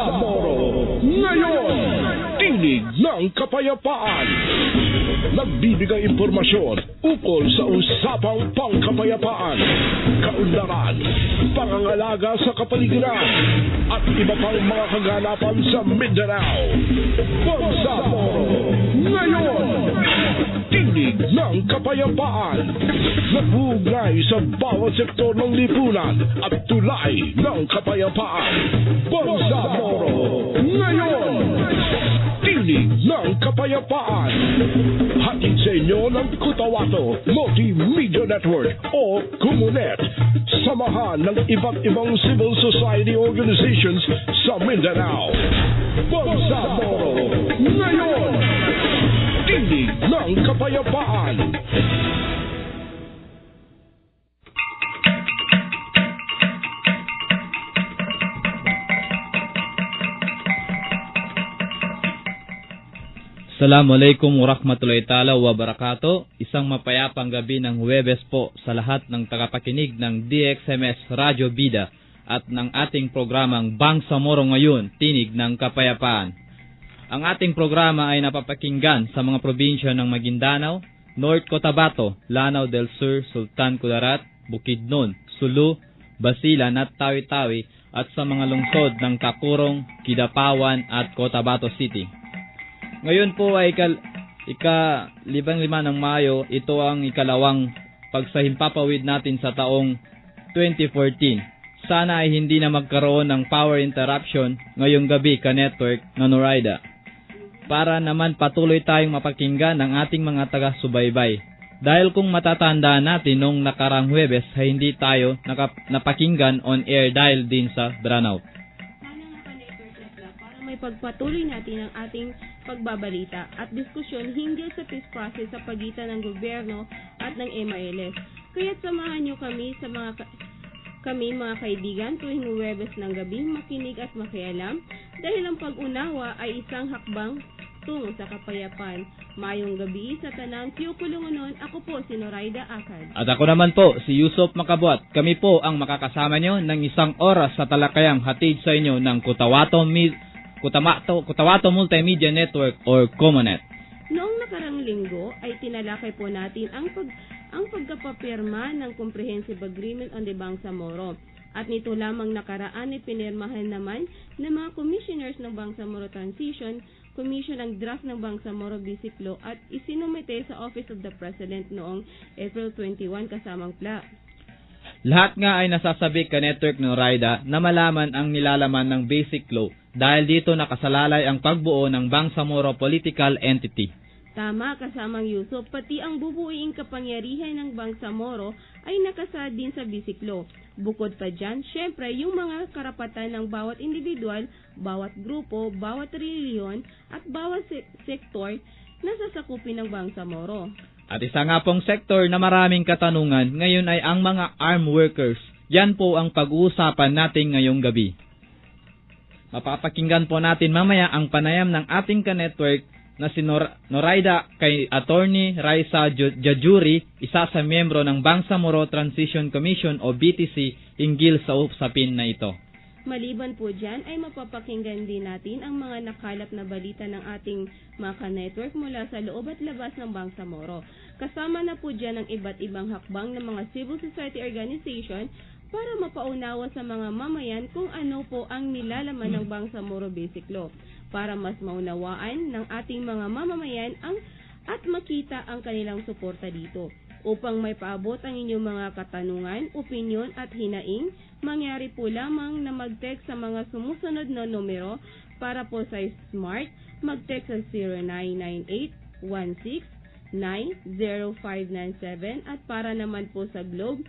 Bangsamoro ngayon, tinig ng kapayapaan. Nagbibigay impormasyon ukol sa usapang pangkapayapaan, kaunlaran, pangangalaga sa kapaligiran, at iba pang mga kaganapan sa Mindanao. Bangsamoro ngayon, tinig ng kapayapaan. Nabugnay sa bawat sektor ng lipunan at tulay ng kapayapaan. Bangsamoro ngayon, tinig ng kapayapaan. Hatid sa inyo ng Cotabato Multimedia Network o Kumunet. Samahan ng iba't ibang civil society organizations sa Mindanao. Bangsamoro ngayon, tinig ng kapayapaan. Assalamualaikum warahmatullahi ta'ala wabarakatuh. Isang mapayapang gabi ng Huwebes po sa lahat ng tagapakinig ng DXMS Radio Bida at ng ating programang Bangsamoro ngayon, tinig ng kapayapaan. Ang ating programa ay napapakinggan sa mga probinsya ng Maguindanao, North Cotabato, Lanao del Sur, Sultan Kudarat, Bukidnon, Sulu, Basilan at Tawi-Tawi at sa mga lungsod ng Takurong, Kidapawan at Cotabato City. Ngayon po ay ika-5 ng Mayo, ito ang ikalawang pagsahimpapawid natin sa taong 2014. Sana ay hindi na magkaroon ng power interruption ngayong gabi ka-network na Noraida. Para naman patuloy tayong mapakinggan ng ating mga taga-subaybay. Dahil kung matatandaan natin nung nakarang Huwebes ay hindi tayo napakinggan on air dahil din sa brownout. Para may pagpatuloy natin ang ating pagbabalita at diskusyon hinggil sa peace process sa pagitan ng gobyerno at ng MILF. Kaya't samahan niyo kami sa mga kaibigan tuwing Huwebes ng gabi, makinig at makialam dahil ang pag-unawa ay isang hakbang tungo sa kapayapaan. Mayong gabi sa tanang Kiyukulungunon, ako po si Noraida Akad. At ako naman po si Yusuf Makabuat. Kami po ang makakasama nyo ng isang oras sa talakayang hatid sa inyo ng Cotabato Multimedia Network or Comunet. Noong nakarang linggo ay tinalakay po natin ang pagkapapirma ng Comprehensive Agreement on the Bangsamoro. At nito lamang nakaraan ay pinirmahan naman ng mga commissioners ng Bangsamoro Transition Commission ang draft ng Bangsamoro Basic Law at isinumite sa Office of the President noong April 21 kasamang PLA. Lahat nga ay nasasabi ka-network ng Noraida na malaman ang nilalaman ng Basic Law dahil dito nakasalalay ang pagbuo ng Bangsamoro Political Entity. Tama, kasamang Yusuf, pati ang bubuuing kapangyarihan ng Bangsamoro ay nakasaad din sa Basic Law. Bukod pa dyan, syempre yung mga karapatan ng bawat individual, bawat grupo, bawat reliyon at bawat sektor na sasakupin ng Bangsamoro. At isa nga pong sektor na maraming katanungan ngayon ay ang mga armed workers. Yan po ang pag-uusapan natin ngayong gabi. Mapapakinggan po natin mamaya ang panayam ng ating ka-network na si Noraida kay Attorney Raisa Jajuri, isa sa miyembro ng Bangsamoro Transition Commission o BTC hinggil sa usapin na ito. Maliban po dyan ay mapapakinggan din natin ang mga nakalap na balita ng ating mga ka-network mula sa loob at labas ng Bangsamoro. Kasama na po dyan ang iba't ibang hakbang ng mga civil society organization para mapaunawa sa mga mamayan kung ano po ang nilalaman ng Bangsamoro Basic Law, para mas maunawaan ng ating mga mamamayan at makita ang kanilang suporta dito. Upang may paabot ang inyong mga katanungan, opinyon at hinaing, mangyari po lamang na mag-text sa mga sumusunod na numero. Para po sa Smart, mag-text sa 0998-16-90597 at para naman po sa Globe,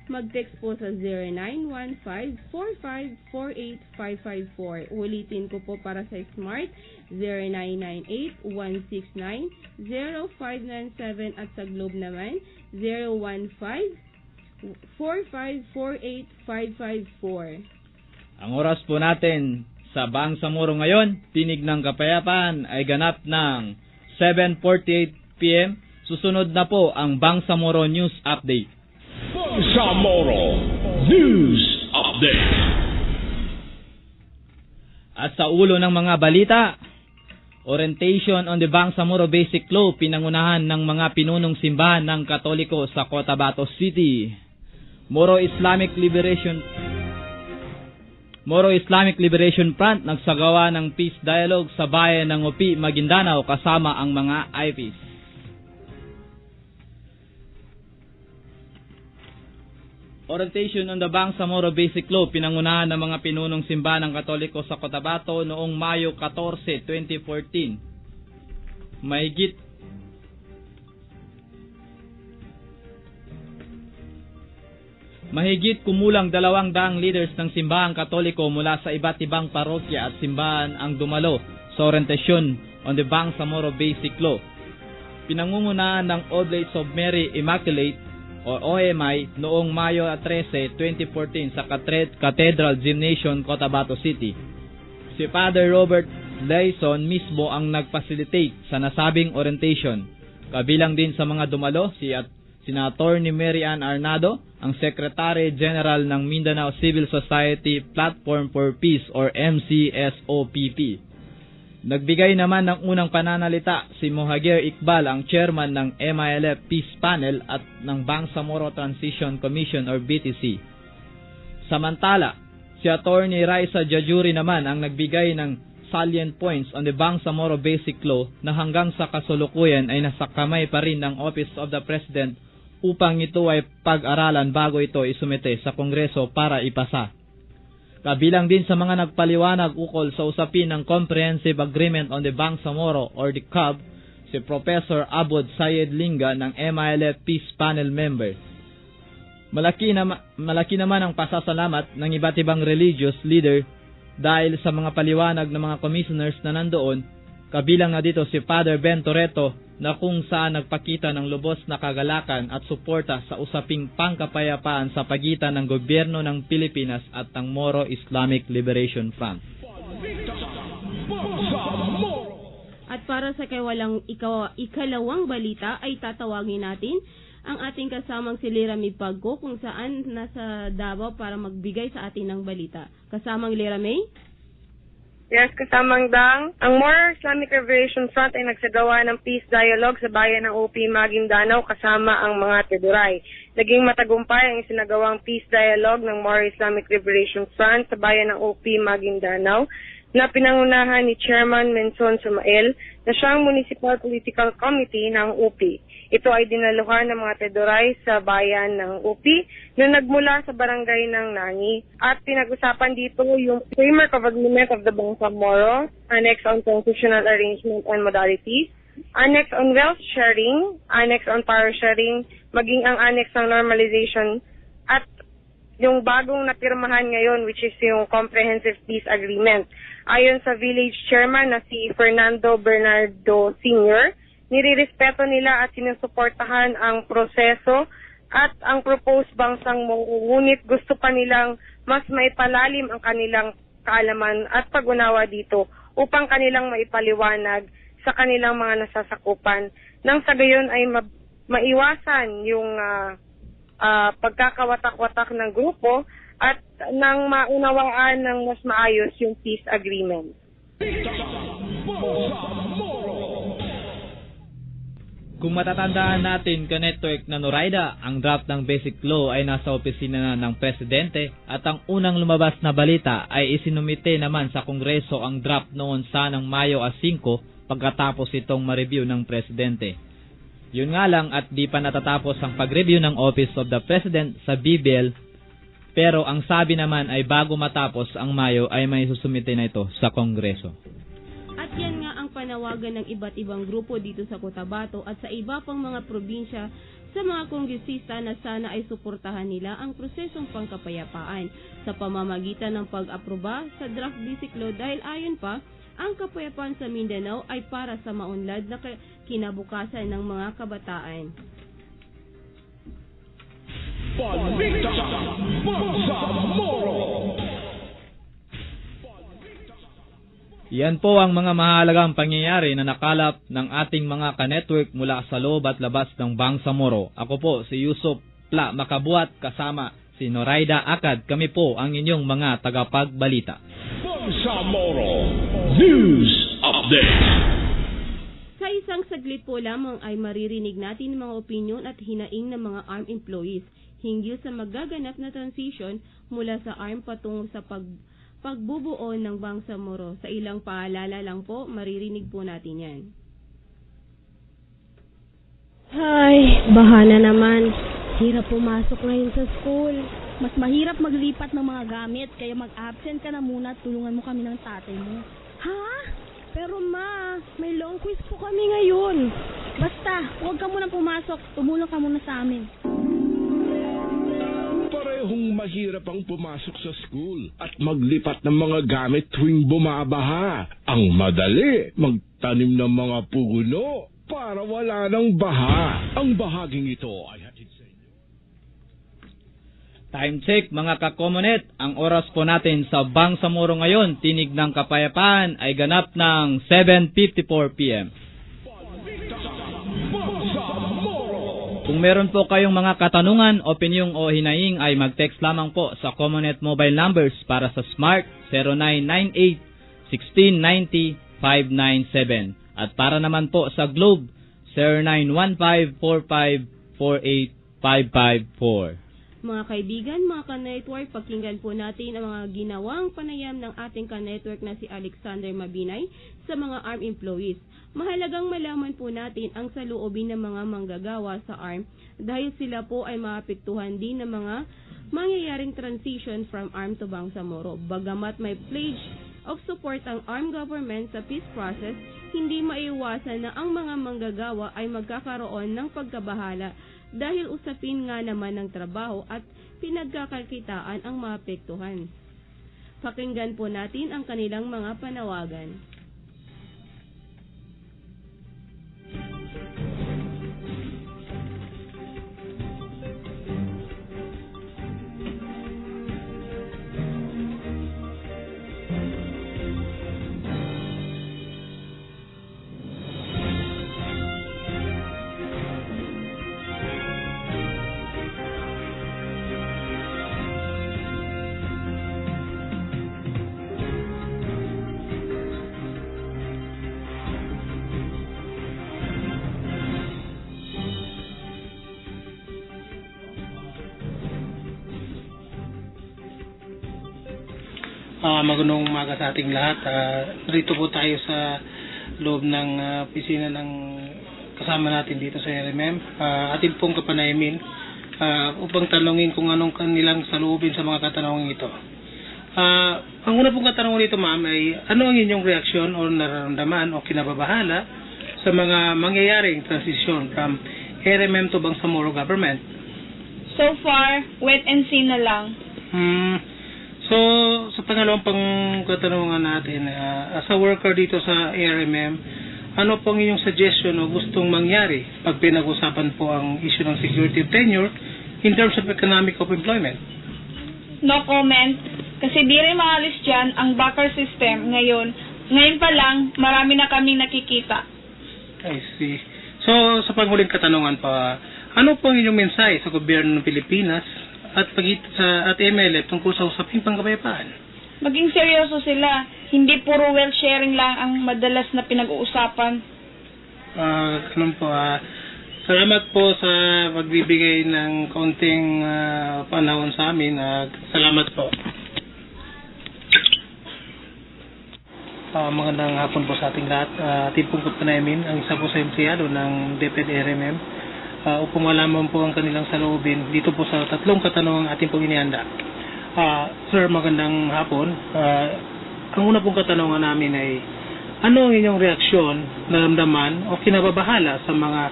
mag-text po sa 0915-4548-554. Ulitin ko po para sa Smart, 0998-169-0597 at sa Globe naman, 015-4548-554. Ang oras po natin sa Bangsamoro ngayon, tinig ng kapayapaan, ay ganap ng 7:48 PM. Susunod na po ang Bangsamoro News Update. Bangsamoro News Update. At sa ulo ng mga balita, orientation on the Bangsamoro Basic Law, pinangunahan ng mga pinunong simbahan ng Katoliko sa Cotabato City. Moro Islamic Liberation Front nagsagawa ng peace dialogue sa bayan ng Upi, Maguindanao kasama ang mga IPs. Orientation on the Bangsamoro Basic Law, pinangunahan ng mga pinunong simbahan ng Katoliko sa Cotabato noong Mayo 14, 2014. Mahigit kumulang 200 leaders ng simbahang Katoliko mula sa iba't ibang parokya at simbahan ang dumalo sa orientasyon on the Bangsamoro Basic Law. Pinangungunahan ng Oblates of Mary Immaculate o OMI noong Mayo 13, 2014 sa Cathedral Gymnasium, Cotabato City. Si Father Robert Dyson mismo ang nag-facilitate sa nasabing orientation. Kabilang din sa mga dumalo si Senator ni Mary Ann Arnado, ang Secretary General ng Mindanao Civil Society Platform for Peace or MCSOPP. Nagbigay naman ng unang pananalita si Mohagir Iqbal, ang chairman ng MILF Peace Panel at ng Bangsamoro Transition Commission or BTC. Samantala, si Attorney Raisa Jajuri naman ang nagbigay ng salient points on the Bangsamoro Basic Law na hanggang sa kasulukuyan ay nasa kamay pa rin ng Office of the President upang ito ay pag-aralan bago ito isumite sa Kongreso para ipasa. Kabilang din sa mga nagpaliwanag ukol sa usapin ng Comprehensive Agreement on the Bangsamoro or the CAB, si Professor Abud Sayed Linga ng MILF Peace Panel member. Malaki naman ang pasasalamat ng iba't ibang religious leader dahil sa mga paliwanag ng mga commissioners na nandoon. Kabilang na dito si Father Ben Toretto na kung saan nagpakita ng lubos na kagalakan at suporta sa usaping pangkapayapaan sa pagitan ng gobyerno ng Pilipinas at ng Moro Islamic Liberation Front. At para sa ikalawang balita ay tatawagin natin ang ating kasamang si Lirami Pagko kung saan nasa Davao para magbigay sa atin ng balita. Kasamang Lirami? Yes, kasamang Dang. Ang Moro Islamic Liberation Front ay nagsagawa ng peace dialogue sa bayan ng UP Maguindanao kasama ang mga Teduray. Naging matagumpay ang isinagawang peace dialogue ng Moro Islamic Liberation Front sa bayan ng UP Maguindanao na pinangunahan ni Chairman Menson Sumael na siyang Municipal Political Committee ng UP. Ito ay dinaluhan ng mga Teduray sa bayan ng UP na nagmula sa barangay ng Nani at pinag-usapan dito yung framework of agreement of the Bangsamoro, annex on constitutional arrangement and modalities, annex on wealth sharing, annex on power sharing, maging ang annex ng normalization at yung bagong napirmahan ngayon which is yung Comprehensive Peace Agreement. Ayon sa village chairman na si Fernando Bernardo Sr., nirirespeto nila at sinusuportahan ang proseso at ang proposed bangsang moro, ngunit gusto pa nilang mas maipalalim ang kanilang kaalaman at pag-unawa dito upang kanilang maipaliwanag sa kanilang mga nasasakupan. Nang sa gayon ay maiwasan yung pagkakawatak-watak ng grupo at nang maunawaan ng mas maayos yung peace agreement. Kung matatandaan natin ka-network na Noraida, ang draft ng Basic Law ay nasa opisina na ng Presidente at ang unang lumabas na balita ay isinumite naman sa Kongreso ang draft noon sanang Mayo 5 pagkatapos itong ma-review ng Presidente. Yun nga lang at di pa natatapos ang pag-review ng Office of the President sa BBL, pero ang sabi naman ay bago matapos ang Mayo ay may susumite na ito sa Kongreso. At yan nga ang panawagan ng iba't ibang grupo dito sa Cotabato at sa iba pang mga probinsya sa mga kongresista na sana ay suportahan nila ang prosesong pangkapayapaan sa pamamagitan ng pag-aproba sa draft Basic Law dahil ayon pa, ang kapayapaan sa Mindanao ay para sa maunlad na kinabukasan ng mga kabataan. Balita Bangsamoro. Yan po ang mga mahalagang pangyayari na nakalap ng ating mga ka-network mula sa loob at labas ng Bangsamoro. Ako po si Yusuf Pla Makabuat kasama si Noraida Akad. Kami po ang inyong mga tagapagbalita. Bangsamoro News Update. Sa isang saglit po lamang ay maririnig natin mga opinyon at hinaing ng mga ARM employees hinggil sa magaganap na transition mula sa ARM patungo sa pagbubuo ng Bangsamoro. Sa ilang paalala lang po, maririnig po natin yan. Ay, bahana naman. Hirap pumasok ngayon sa school. Mas mahirap maglipat ng mga gamit, kaya mag-absent ka na muna at tulungan mo kami ng tatay mo. Ha? Pero ma, may long quiz po kami ngayon. Basta, huwag ka muna pumasok, tumulong ka muna sa amin. Parehong mahirap ang pumasok sa school at maglipat ng mga gamit tuwing bumabaha. Ang madali, magtanim ng mga puno para wala ng baha. Ang bahaging ito ay hatid sa inyo. Time check mga kakomunet, ang oras po natin sa Bangsamoro ngayon, Tinig ng Kapayapaan, ay ganap ng 7:54 p.m. Kung meron po kayong mga katanungan, opinyon o hinaing ay mag-text lamang po sa Comunet mobile numbers para sa Smart 0998-1690-597 at para naman po sa Globe 0915-4548-554. Mga kaibigan, mga ka-network, pakinggan po natin ang mga ginawang panayam ng ating ka-network na si Alexander Mabinay sa mga ARM employees. Mahalagang malaman po natin ang saloobin ng mga manggagawa sa ARM dahil sila po ay maapektuhan din ng mga mangyayaring transition from ARM to Bangsamoro. Bagamat may pledge of support ang ARM government sa peace process, hindi maiiwasan na ang mga manggagawa ay magkakaroon ng pagkabahala dahil usapin nga naman ng trabaho at pinagkakakitaan ang maapektuhan. Pakinggan po natin ang kanilang mga panawagan. Magandang umaga sa ating lahat. Rito po tayo sa loob ng opisina ng kasama natin dito sa RMM. Atin pong kapanayamin upang tanungin kung anong kanilang saloobin sa mga katanungan ito. Ang una pong katanungan dito, ma'am, ay ano ang inyong reaksyon o nararamdaman o kinababahala sa mga mangyayaring transisyon from RMM to Bangsamoro government? So far, wait and see na lang. So, sa pangalawang pang katanungan natin, as a worker dito sa ARMM, ano pong inyong suggestion o gustong mangyari pag pinag-usapan po ang issue ng security of tenure in terms of economic of employment? No comment, kasi di rin maalis dyan ang backer system ngayon. Ngayon pa lang, marami na kaming nakikita. I see. So, sa panghuling katanungan pa, ano pong inyong mensahe sa gobyerno ng Pilipinas at MLF tungkol sa usaping pangkapayapaan? Maging seryoso sila, hindi puro wealth sharing lang ang madalas na pinag-uusapan. Salamat po sa pagbibigay ng kaunting panahon sa amin. Salamat po. Magandang hapon po sa ating lahat. Atin pong kapanayamin ang isa po sa empleyado ng DepEd RMM upang malaman po ang kanilang saloobin dito po sa tatlong katanungang ating pong inihanda. Sir, magandang hapon. Ang una pong katanungan namin ay ano ang inyong reaksyon, naramdaman o kinababahala sa mga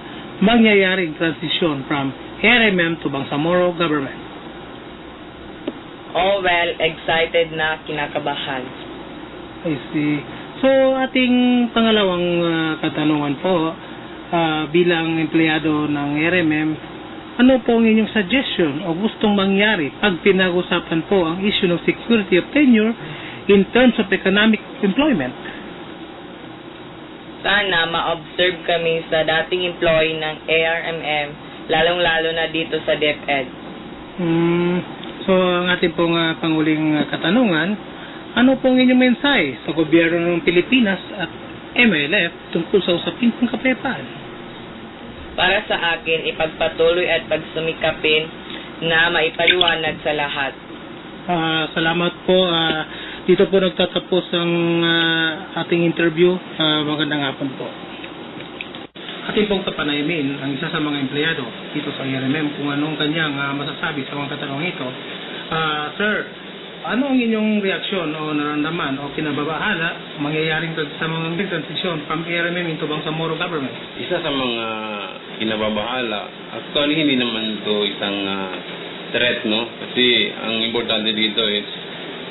mangyayaring transition from RMM to Bangsamoro government? Oh well, excited na, kinakabahan. I see. So, ating pangalawang katanungan po, bilang empleyado ng RMM, ano po ang inyong suggestion o gustong mangyari pag pinag-usapan po ang issue ng security of tenure in terms of economic employment? Sana ma-observe kami sa dating employee ng ARMM, lalong-lalo na dito sa DepEd. So, ang ating pong panguling katanungan, Ano po ang inyong mensahe sa gobyerno ng Pilipinas at MLF tungkol sa usaping pangkapayapaan? Para sa akin, ipagpatuloy at pagsumikapin na maipaliwanag sa lahat. Salamat po. Dito po nagtatapos ang ating interview. Magandang hapon po. Ating pong kapanayamin ang isa sa mga empleyado dito sa RMM kung anong kanyang masasabi sa mga katanungan ito. Sir, ano ang inyong reaksyon o nararamdaman o kinababahala mangyayaring sa mga transition from RMM into Bangsamoro government? Isa sa mga kinababahala, actually hindi naman ito isang threat, no? Kasi ang importante dito is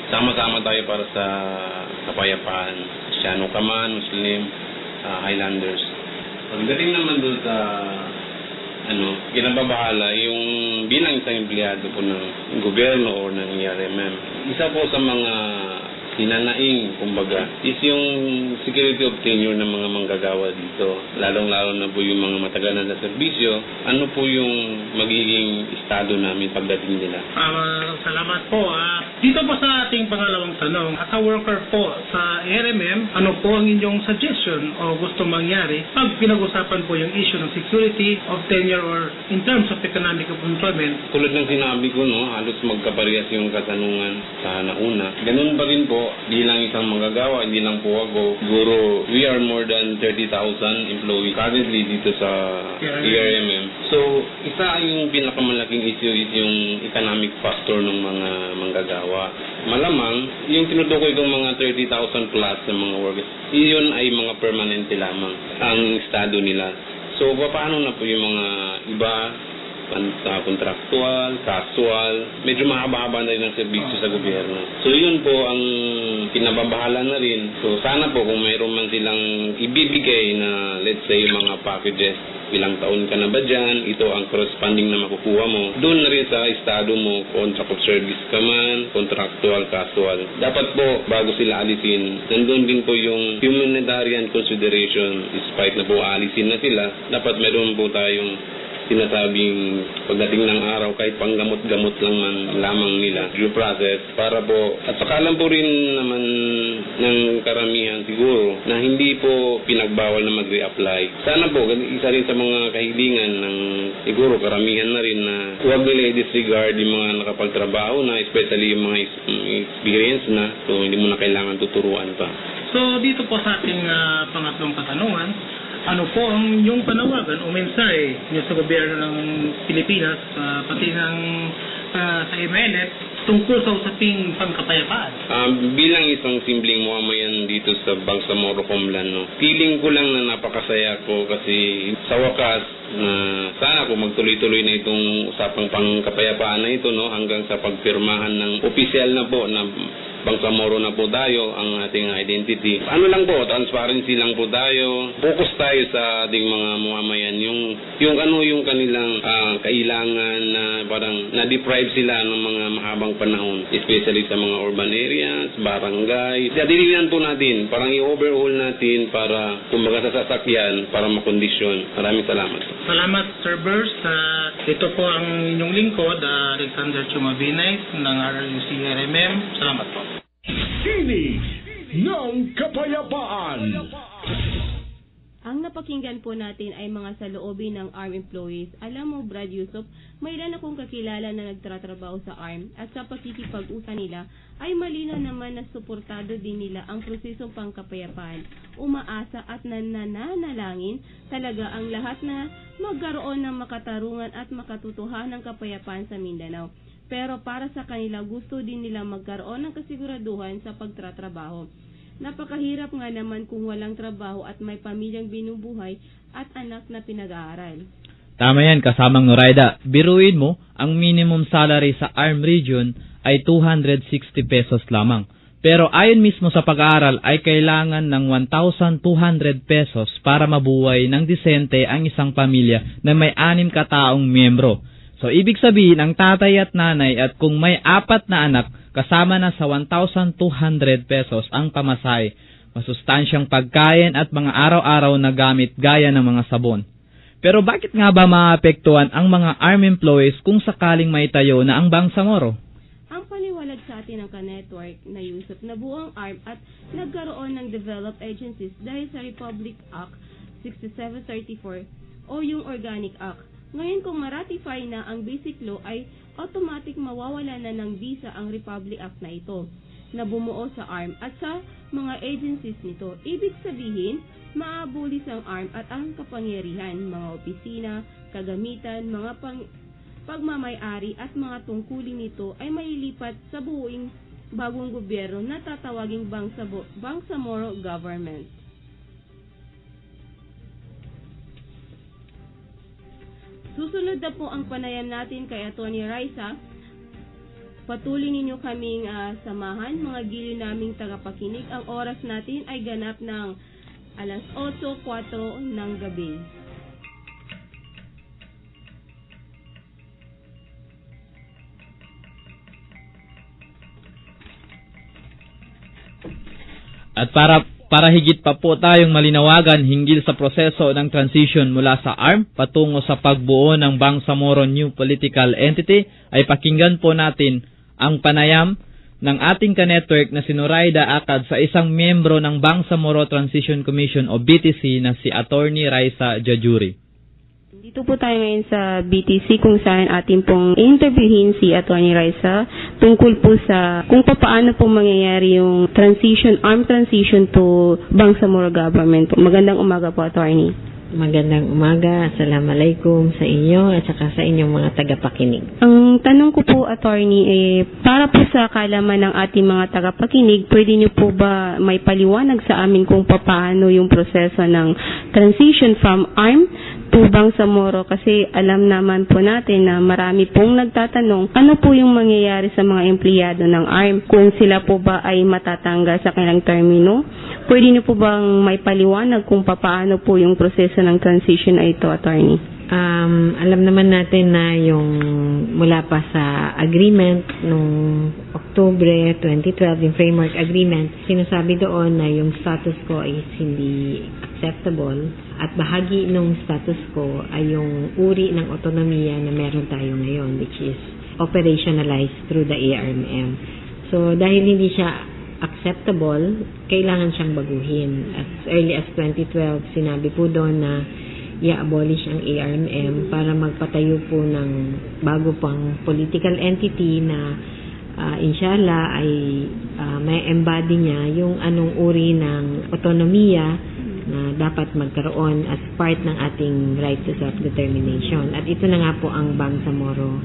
sama-sama tayo para sa kapayapaan. Kristiyano ka man, Muslim, Highlanders. Pagdating naman doon sa kinababahala, yung bilang isang empleyado po ng gobyerno o ng RMM, isa po sa mga hinanaing, kumbaga, is yung security of tenure ng mga manggagawa dito. Lalong-lalo na po yung mga matagal na serbisyo, ano po yung magiging estado namin pagdating nila. Salamat po. Dito po sa ating pangalawang tanong, as a worker po sa RMM, ano po ang inyong suggestion o gusto mangyari pag pinag-usapan po yung issue ng security of tenure or in terms of economic employment? Tulad ng sinabi ko, no, halos magkaparehas yung katanungan sa nauna. Ganun pa rin po, bilang isang manggagawa, hindi lang po ako. Siguro, we are more than 30,000 employees currently dito sa RMM. So, isa yung pinakamalaking issue is yung economic factor ng mga manggagawa. Malamang, yung tinutukoy kong mga 30,000 plus na mga workers, iyon ay mga permanente lamang ang estado nila. So, paano na po yung mga iba, kontraktual, casual, medyo mahaba-haba na rin ang serbisyo sa gobyerno. So yun po ang kinababahala na rin. So sana po kung mayroon man silang ibibigay na let's say mga packages, ilang taon ka na ba dyan, ito ang corresponding na makukuha mo. Doon na rin sa estado mo, contract of service ka man, contractual, casual. Dapat po, bago sila alisin, nandun din po yung humanitarian consideration. Despite na po alisin na sila, dapat meron po tayong sinasabing pagdating ng araw kahit panggamot-gamot lamang nila due process para po at saka lang po rin naman ng karamihan siguro na hindi po pinagbawal na mag-reapply. Sana po isa rin sa mga kahilingan ng siguro karamihan na rin na huwag nila i-disregard yung mga nakapagtrabaho na, especially yung mga experience na, so hindi mo na kailangan tuturuan pa. So dito po sa ating pangatlong katanungan, ano po ang inyong panawagan o mensahe niyo sa gobyerno ng Pilipinas, pati ng sa MLF, tungkol sa usaping pangkapayapaan? Bilang isang simpleng mamamayan dito sa Bangsamoro, Comlan, no, feeling ko lang na napakasaya ko kasi sa wakas na sana kung magtuloy-tuloy na itong usapang pangkapayapaan na ito, no, hanggang sa pagpirmahan ng opisyal na po na Bangsamoro na po tayo ang ating identity. Ano lang po, transparency lang po tayo. Focus tayo sa ating mga mamamayan. Yung kanilang kailangan na parang na-deprive sila ng mga mahabang panahon, especially sa mga urban areas, barangay. Dinignan po natin, parang i-overhaul natin para kumbaga sa sasakyan para makondisyon. Maraming salamat. Salamat, Sir Burst. Ito po ang inyong lingkod, Alexander Chumabinay ng RLUC RMM. Salamat po. Tinig ng Kapayapaan. Ang napakinggan po natin ay mga saloobin ng ARM employees. Alam mo, Brad Yusuf, may ilan akong kakilala na nagtatrabaho sa ARM at sa pakikipag-usa nila ay malinaw naman na suportado din nila ang prosesong pangkapayapaan. Umaasa at nananalangin talaga ang lahat na magkaroon ng makatarungan at makatutuhan ng kapayapaan sa Mindanao. Pero para sa kanila, gusto din nila magkaroon ng kasiguraduhan sa pagtatrabaho. Napakahirap nga naman kung walang trabaho at may pamilyang binubuhay at anak na pinag-aaral. Tama yan, kasamang Noraida. Biruin mo, ang minimum salary sa ARM region ay 260 pesos lamang. Pero ayon mismo sa pag-aaral ay kailangan ng 1,200 pesos para mabuhay ng disente ang isang pamilya na may 6 kataong miyembro. So, ibig sabihin, ang tatay at nanay at kung may 4 na anak, kasama na sa 1,200 pesos ang pamasahe, masustansyang pagkain at mga araw-araw na gamit gaya ng mga sabon. Pero bakit nga ba maapektuhan ang mga ARM employees kung sakaling may tayo na ang Bangsamoro? Ang paliwanag sa natin ang ka-network na Yusuf na buong ARM at nagkaroon ng developed agencies dahil sa Republic Act 6734 o yung Organic Act. Ngayon kung ma-ratify na ang Basic Law ay automatic mawawala na ng visa ang Republic Act na ito na bumuo sa ARM at sa mga agencies nito. Ibig sabihin, maabulis ang ARM at ang kapangyarihan, mga opisina, kagamitan, mga pagmamay-ari at mga tungkulin nito ay mailipat sa buong bagong gobyerno na tatawaging Bangsamoro Government. Susunod na po ang panayam natin kay Atty. Raisa. Patuloy ninyo kaming samahan, mga giliw naming tagapakinig. Ang oras natin ay ganap ng 8:04 ng gabi. At para higit pa po tayong malinawagan hinggil sa proseso ng transition mula sa ARM patungo sa pagbuo ng Bangsamoro New Political Entity, ay pakinggan po natin ang panayam ng ating ka-network na si Noraida Acad sa isang miyembro ng Bangsamoro Transition Commission o BTC na si Atty. Raisa Jajuri. Dito po tayo ngayon sa BTC kung saan atin pong interviewin si Atty. Raisa tungkol po sa kung paano po mangyayari yung ARM transition to Bangsamoro government. Magandang umaga po, Atty. Magandang umaga. Assalamualaikum sa inyo at saka sa inyong mga tagapakinig. Ang tanong ko po, Atty., para po sa kaalaman ng ating mga tagapakinig, pwede niyo po ba may paliwanag sa amin kung paano yung proseso ng transition from ARM to Bangsamoro? Kasi alam naman po natin na marami pong nagtatanong ano po yung mangyayari sa mga empleyado ng ARM, kung sila po ba ay matatanggal sa kanilang termino. Pwede niyo po bang may paliwanag kung paano po yung proseso ng transition na ito, Atty.? Alam naman natin na yung mula pa sa agreement nung October 2012, yung framework agreement, sinasabi doon na yung status quo is hindi acceptable at bahagi ng status quo ay yung uri ng autonomiya na meron tayo ngayon, which is operationalized through the ARMM. So dahil hindi siya acceptable, kailangan siyang baguhin. As early as 2012, sinabi po doon na i-abolish ang ARMM para magpatayo po ng bago pang political entity na inshallah ay may embody niya yung anong uri ng autonomiya na dapat magkaroon as part ng ating right to self-determination. At ito na nga po ang Bangsamoro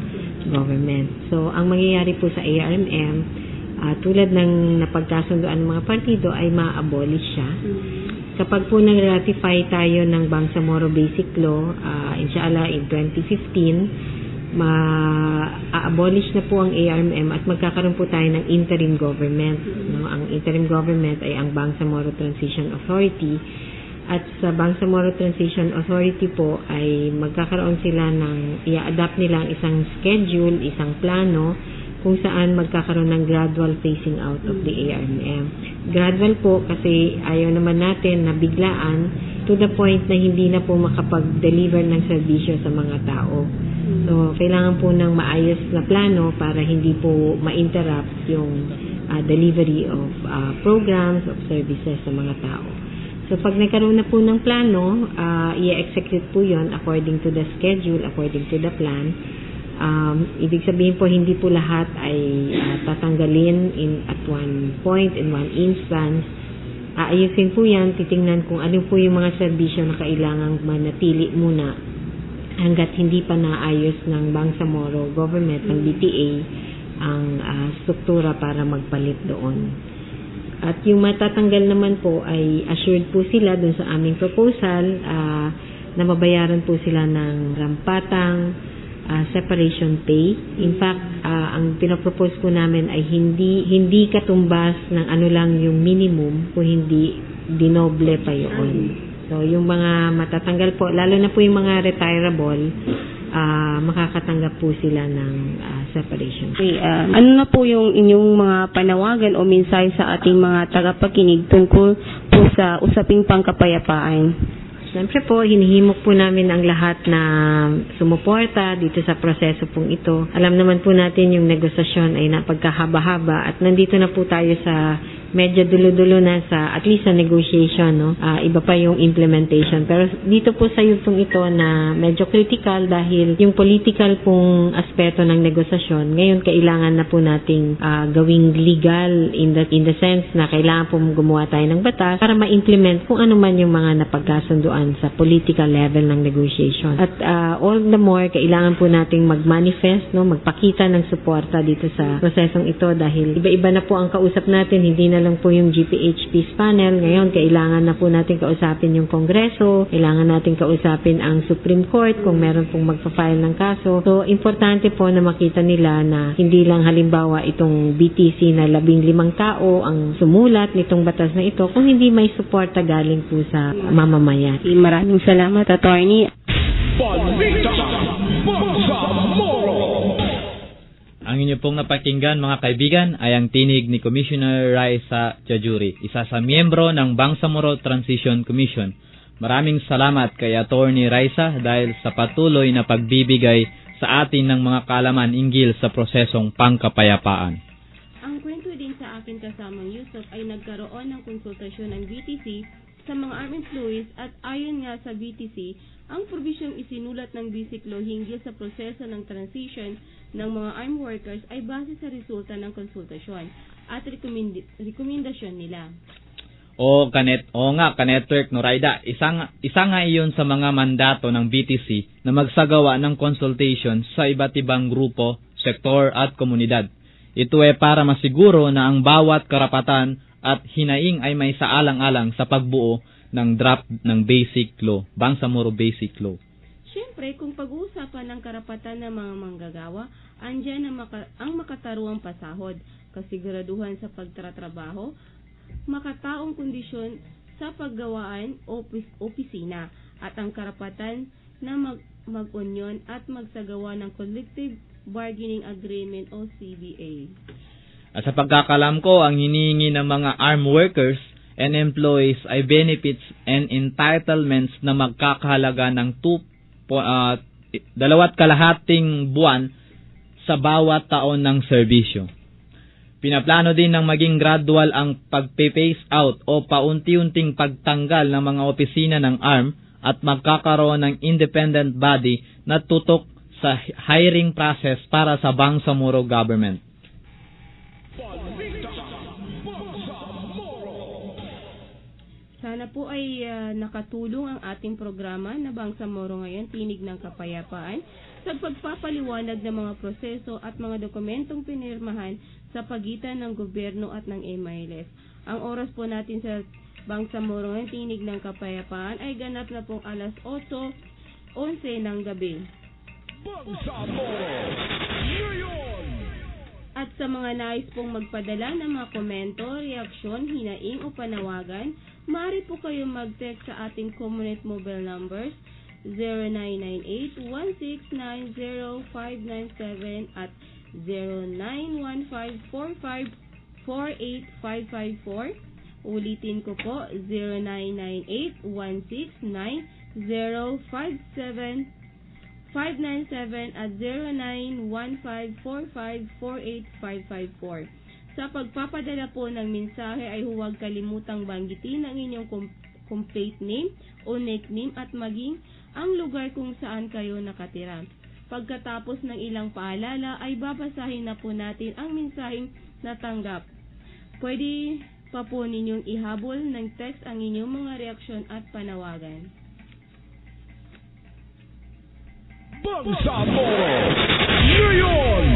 government. So, ang mangyayari po sa ARMM, tulad ng napagkasundoan ng mga partido ay ma-abolish siya. Kapag po nag-ratify tayo ng Bangsamoro Basic Law, inshallah in 2015, ma-abolish na po ang ARMM at magkakaroon po tayo ng interim government. No? Ang interim government ay ang Bangsamoro Transition Authority. At sa Bangsamoro Transition Authority po ay magkakaroon sila ng, i-adapt nila ang isang schedule, isang plano, kung saan magkakaroon ng gradual phasing out of the ARMM. Gradual po kasi ayaw naman natin na biglaan to the point na hindi na po makapag-deliver ng serbisyo sa mga tao. So, kailangan po ng maayos na plano para hindi po ma-interrupt yung delivery of programs, of services sa mga tao. So, pag nagkaroon na po ng plano, i-execute po yun according to the schedule, according to the plan. Ibig sabihin po, hindi po lahat ay tatanggalin at one point, in one instance. Aayusin po yan, titingnan kung ano po yung mga serbisyo na kailangang manatili muna hanggat hindi pa naayos ng Bangsamoro government, ng BTA, ang struktura para magpalit doon. At yung matatanggal naman po ay assured po sila dun sa aming proposal na mabayaran po sila ng rampatang separation pay. In fact, ang pinapropose po namin ay hindi katumbas ng ano lang yung minimum, kung hindi dinoble pa yun. So, yung mga matatanggal po, lalo na po yung mga retirable, makakatanggap po sila ng separation. Okay, ano na po yung inyong mga panawagan o mensahe sa ating mga tagapakinig tungkol po sa usaping pangkapayapaan? Siyempre po, hinihimok po namin ang lahat na sumuporta dito sa proseso pong ito. Alam naman po natin yung negosasyon ay napagkahaba-haba at nandito na po tayo sa medyo dulo-dulo na sa at least sa negotiation, no? Iba pa yung implementation. Pero dito po sa yugtong ito na medyo critical dahil yung political pong aspeto ng negosasyon, ngayon kailangan na po nating gawing legal in the sense na kailangan po gumawa tayo ng batas para ma-implement kung ano man yung mga napagkasunduan sa political level ng negotiation. At all the more, kailangan po nating mag-manifest, no? Magpakita ng suporta dito sa prosesong ito dahil iba-iba na po ang kausap natin, hindi na lang po yung GPH Peace Panel. Ngayon, kailangan na po natin kausapin yung Kongreso, kailangan natin kausapin ang Supreme Court kung meron pong magpa-file ng kaso. So, importante po na makita nila na hindi lang halimbawa itong BTC na 15 tao ang sumulat nitong batas na ito, kung hindi may suporta galing po sa mamamayan. Maraming salamat, Attorney. Ang inyo pong napakinggan mga kaibigan ay ang tinig ni Commissioner Raisa Jajuri, isa sa miyembro ng Bangsamoro Transition Commission. Maraming salamat kay Attorney Raisa dahil sa patuloy na pagbibigay sa atin ng mga kaalaman hinggil sa prosesong pangkapayapaan. Ang kwento din sa akin kasamang Yusuf ay nagkaroon ng konsultasyon ng BTC sa mga armed employees at ayon nga sa BTC, ang probisyong isinulat ng Basic Law hinggil sa proseso ng transition ng mga armed workers ay base sa resulta ng konsultasyon at rekomendasyon nila. Ka-network no Raida, isa nga iyon sa mga mandato ng BTC na magsagawa ng consultation sa iba't ibang grupo, sektor at komunidad. Ito ay para masiguro na ang bawat karapatan at hinaing ay may saalang-alang sa pagbuo ng draft ng Basic Law, Bangsamoro Basic Law. Siyempre, kung pag-uusapan ng karapatan ng mga manggagawa, andyan ang makataruang pasahod, kasiguraduhan sa pagtatrabaho, makataong kondisyon sa paggawaan o opisina, at ang karapatan na mag-union at magsagawa ng Collective Bargaining Agreement o CBA. At sa pagkakalam ko, ang hinihingi ng mga armed workers and employees ay benefits and entitlements na magkakahalaga ng 2.5 buwan sa bawat taon ng serbisyo. Pinaplano din ng maging gradual ang pag-phase out o paunti-unting pagtanggal ng mga opisina ng ARM at magkakaroon ng independent body na tutok sa hiring process para sa Bangsamoro government. Sana po ay nakatulong ang ating programa na Bangsamoro ngayon, Tinig ng Kapayapaan, sa pagpapaliwanag ng mga proseso at mga dokumentong pinirmahan sa pagitan ng gobyerno at ng MILF. Ang oras po natin sa Bangsamoro ngayon, Tinig ng Kapayapaan ay ganap na pong alas 8:11 ng gabi. Bangsamoro ngayon! At sa mga nais pong magpadala ng mga komento, reaksyon, hinaing o panawagan, maaari po kayong mag-text sa ating community mobile numbers 0998-1690597 at 091545485554. Ulitin ko po, 0998-1690597 597 at 091545485554. Sa pagpapadala po ng mensahe ay huwag kalimutang banggitin ang inyong complete name o nickname at maging ang lugar kung saan kayo nakatira. Pagkatapos ng ilang paalala ay babasahin na po natin ang mensaheng natanggap. Pwede pa po ninyong ihabol ng text ang inyong mga reaksyon at panawagan. Bangsamoro ngayon!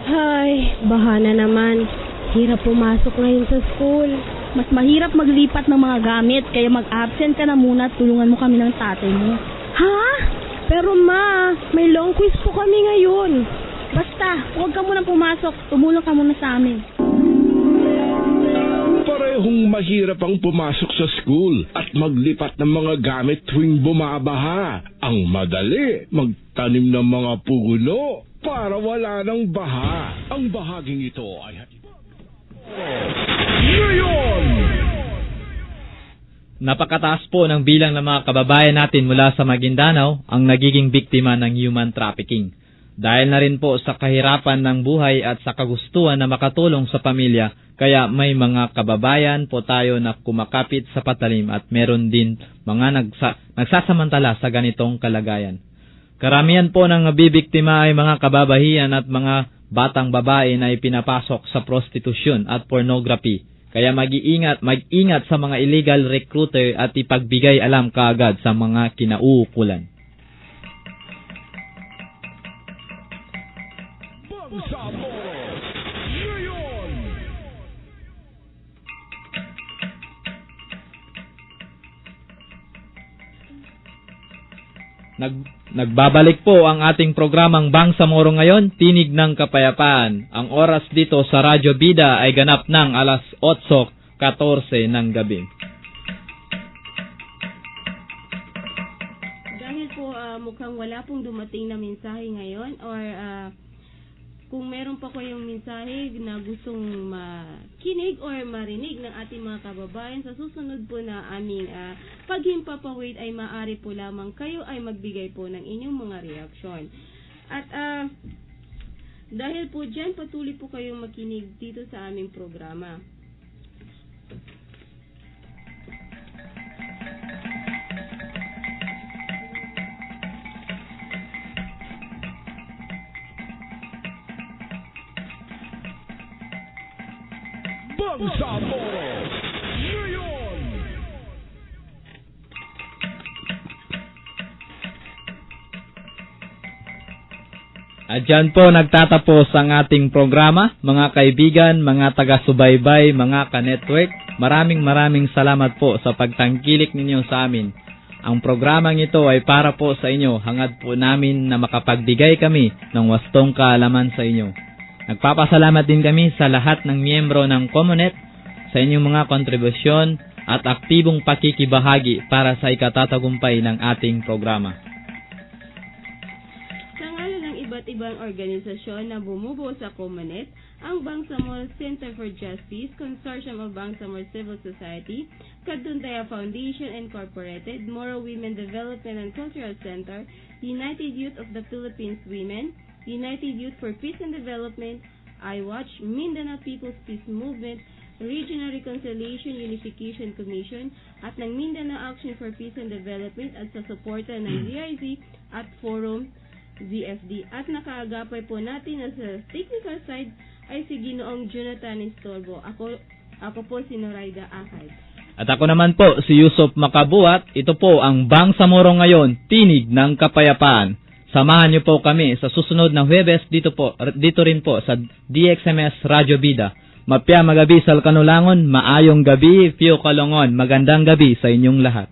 Ay, bahana naman. Hirap pumasok ngayon sa school. Mas mahirap maglipat ng mga gamit, kaya mag-absent ka na muna at tulungan mo kami ng tatay mo. Ha? Pero ma, may long quiz po kami ngayon. Basta, huwag ka muna pumasok. Tumulong ka muna sa amin. Pare parehong mahirap ang pumasok sa school at maglipat ng mga gamit tuwing bumabaha. Ang madali, magtanim ng mga puno para wala ng baha. Ang bahaging ito ay ngayon! Napakataas po ng bilang ng mga kababayan natin mula sa Maguindanao ang nagiging biktima ng human trafficking. Dahil na rin po sa kahirapan ng buhay at sa kagustuhan na makatulong sa pamilya, kaya may mga kababayan po tayo na kumakapit sa patalim at meron din mga nagsasamantala sa ganitong kalagayan. Karamihan po ng nabibiktima ay mga kababahian at mga batang babae na ipinapasok sa prostitusyon at pornography. Kaya mag-ingat sa mga illegal recruiter at ipagbigay alam kaagad sa mga kinauukulan. Nagbabalik po ang ating programang Bangsamoro ngayon, Tinig ng Kapayapaan. Ang oras dito sa Radyo Bida ay ganap ng alas 8:14 ng gabi. Dahil po mukhang wala pong dumating na mensahe ngayon or kung meron pa kayong mensahe na gustong makinig or marinig ng ating mga kababayan, sa susunod po na aming paghimpapawid ay maaari po lamang kayo ay magbigay po ng inyong mga reaksyon. At dahil po dyan, patuloy po kayong makinig dito sa aming programa. Bangsamoro ngayon! At dyan po nagtatapos ang ating programa, mga kaibigan, mga taga-subaybay, mga ka-network. Maraming salamat po sa pagtangkilik ninyo sa amin. Ang programang ito ay para po sa inyo, hangad po namin na makapagbigay kami ng wastong kaalaman sa inyo. Nagpapasalamat din kami sa lahat ng miyembro ng Comunet sa inyong mga kontribusyon at aktibong pakikibahagi para sa ikatatagumpay ng ating programa. Sa ngalan ng iba't ibang organisasyon na bumubuo sa Comunet, ang Bangsamoro Center for Justice, Consortium of Bangsamoro Civil Society, Kaduntaya Foundation Incorporated, Moro Women Development and Cultural Center, United Youth of the Philippines Women, United Youth for Peace and Development, iWatch, Mindanao People's Peace Movement, Regional Reconciliation Unification Commission, at ng Mindanao Action for Peace and Development at sa suporta ng DIZ at Forum ZFD. At nakaagapay po natin na sa technical side ay si Ginoong Jonathan Estorbo. Ako po si Noraida Akay. At ako naman po si Yusuf Makabuat. Ito po ang Bangsamoro ngayon, Tinig ng Kapayapaan. Samahan niyo po kami sa susunod na Huwebes dito rin po sa DXMS Radyo Bida. Mapya magabi sa Kanulangon, maayong gabi, Pio Kalongon, magandang gabi sa inyong lahat.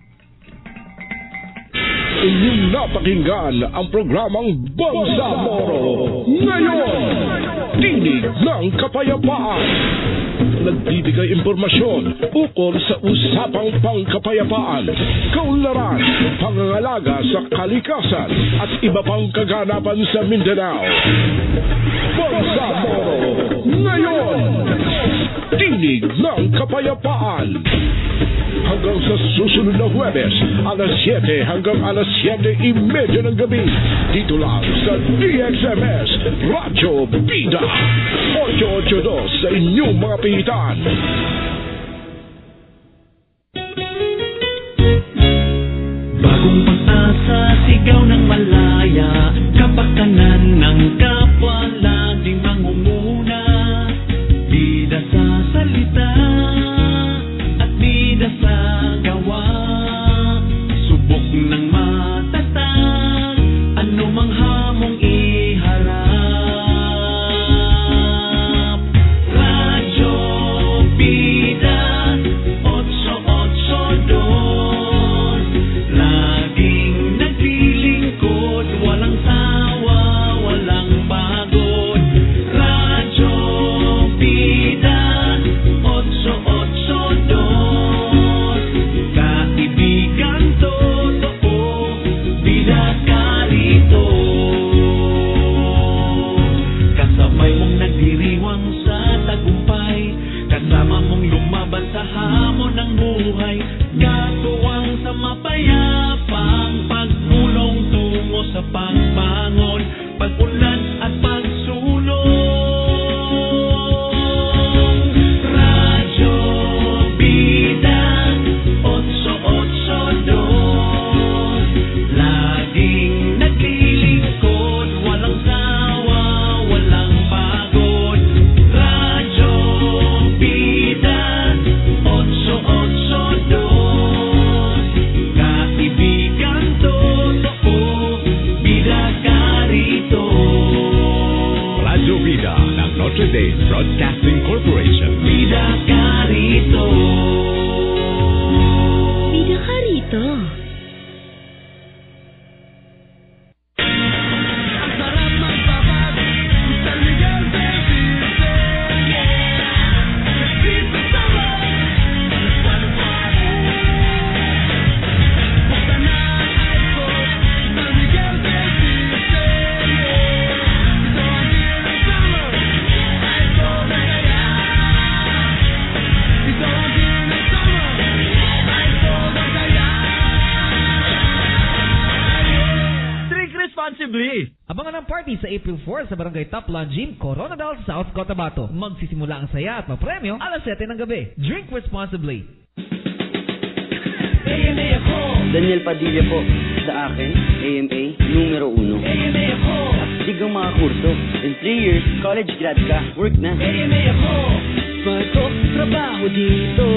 Inyong napakinggan ang programang Bangsamoro ngayon, Tinig ng Kapayapaan. Nagbibigay impormasyon ukol sa usapang pangkapayapaan, kaunlaran, pangangalaga sa kalikasan at iba pang kaganapan sa Mindanao. Bangsamoro ngayon, Tinig ng Kapayapaan. Hanggang sa susunod na Huwebes, alas 7 hanggang alas 7:30 ng gabi. Dito lang sa DXMS Radyo Bida 882 sa inyong mga pihitan. Bagong pag-asa, sigaw ng malaya, kapakanan ng kapwa laging mangunguna. Bida sa salita at bida sa gawa, subok ng matatag, anumang hamong iharap. Radyo Bida 882, laging naglilingkod, walang sawa, walang pagod. Radyo Bida 882. laban sa hamon ng buhay, katuwang sa mapayapang pagpulong tungo sa pagbangon, pag-ulan at pagsulong. Radyo Bida 882, laging naglilingkod, walang sawa, walang pagod. Radyo Bida 882, kaibigan totoo, bida ka rito. Radyo Bida ng Notre Dame Broadcasting Corporation. Bida ka rito. Bida ka rito. Responsibly! Abangan ang party sa April 4 sa Barangay Taplan Gym, Coronadal, South Cotabato. Magsisimula ang saya at mapremyo alas 7 ng gabi. Drink responsibly! AMA ako! Daniel Padilla po. Sa akin, AMA numero 1. AMA ako! Astig ang mga kurso. In 3 years, college grad ka. Work na. AMA ako! Pagok trabaho dito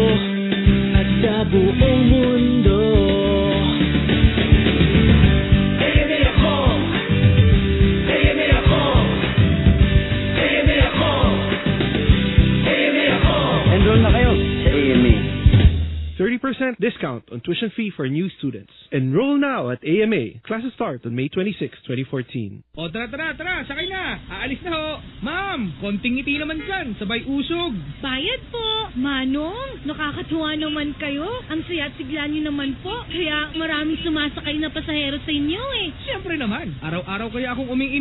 at sa buong mundo. Enroll na kayo sa AMA. 30% discount on tuition fee for new students. Enroll now at AMA. Classes start on May 26, 2014. O tara, sakay na. Aalis na ho. Ma'am, konting ngiti naman dyan, sabay usog. Bayad po. Manong, nakakatuwa naman kayo. Ang saya at sigla niyo naman po. Kaya maraming sumasakay na pasahero sa inyo eh. Siyempre naman, araw-araw kaya akong umiin